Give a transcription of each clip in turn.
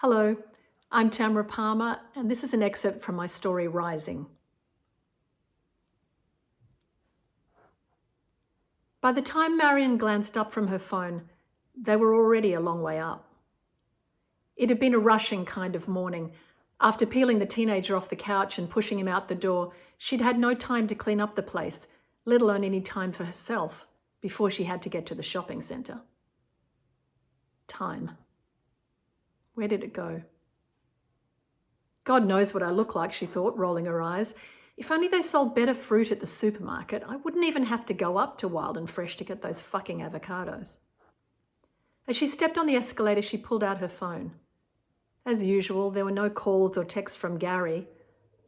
Hello, I'm Tamra Palmer, and this is an excerpt from my story, Rising. By the time Marion glanced up from her phone, they were already a long way up. It had been a rushing kind of morning. After peeling the teenager off the couch and pushing him out the door, she'd had no time to clean up the place, let alone any time for herself, before she had to get to the shopping centre. Time. Where did it go? God knows what I look like, she thought, rolling her eyes. If only they sold better fruit at the supermarket, I wouldn't even have to go up to Wild and Fresh to get those fucking avocados. As she stepped on the escalator, she pulled out her phone. As usual, there were no calls or texts from Gary.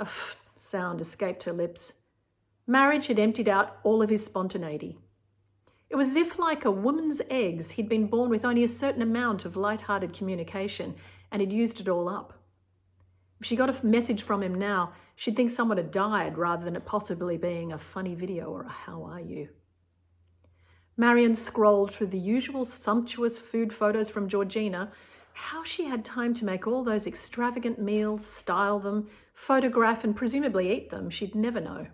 A sound escaped her lips. Marriage had emptied out all of his spontaneity. It was as if, like a woman's eggs, he'd been born with only a certain amount of light-hearted communication, and he'd used it all up. If she got a message from him now, she'd think someone had died rather than it possibly being a funny video or a "how are you?" Marion scrolled through the usual sumptuous food photos from Georgina. How she had time to make all those extravagant meals, style them, photograph and presumably eat them, she'd never know.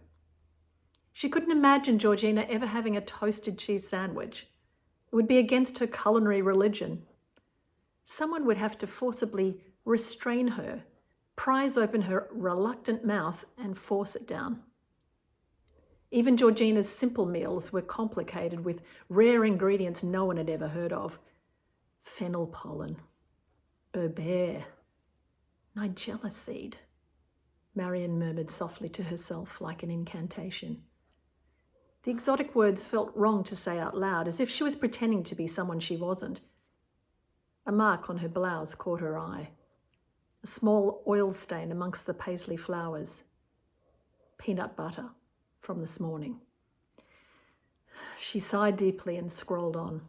She couldn't imagine Georgina ever having a toasted cheese sandwich. It would be against her culinary religion. Someone would have to forcibly restrain her, prise open her reluctant mouth and force it down. Even Georgina's simple meals were complicated with rare ingredients no one had ever heard of. Fennel pollen, herbert, nigella seed, Marion murmured softly to herself like an incantation. The exotic words felt wrong to say out loud, as if she was pretending to be someone she wasn't. A mark on her blouse caught her eye. A small oil stain amongst the paisley flowers. Peanut butter from this morning. She sighed deeply and scrolled on.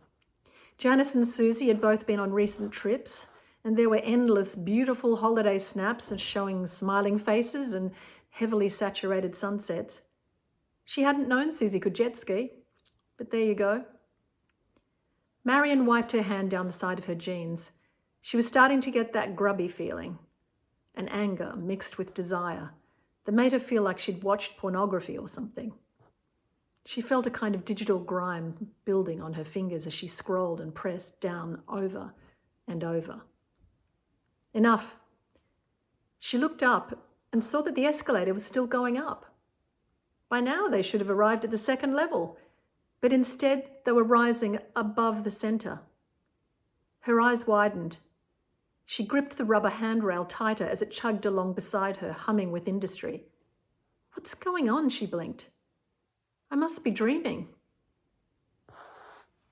Janice and Susie had both been on recent trips, and there were endless beautiful holiday snaps showing smiling faces and heavily saturated sunsets. She hadn't known Susie could jet ski, but there you go. Marion wiped her hand down the side of her jeans. She was starting to get that grubby feeling, an anger mixed with desire that made her feel like she'd watched pornography or something. She felt a kind of digital grime building on her fingers as she scrolled and pressed down over and over. Enough. She looked up and saw that the escalator was still going up. By now they should have arrived at the second level, but instead they were rising above the centre. Her eyes widened. She gripped the rubber handrail tighter as it chugged along beside her, humming with industry. What's going on? She blinked. I must be dreaming.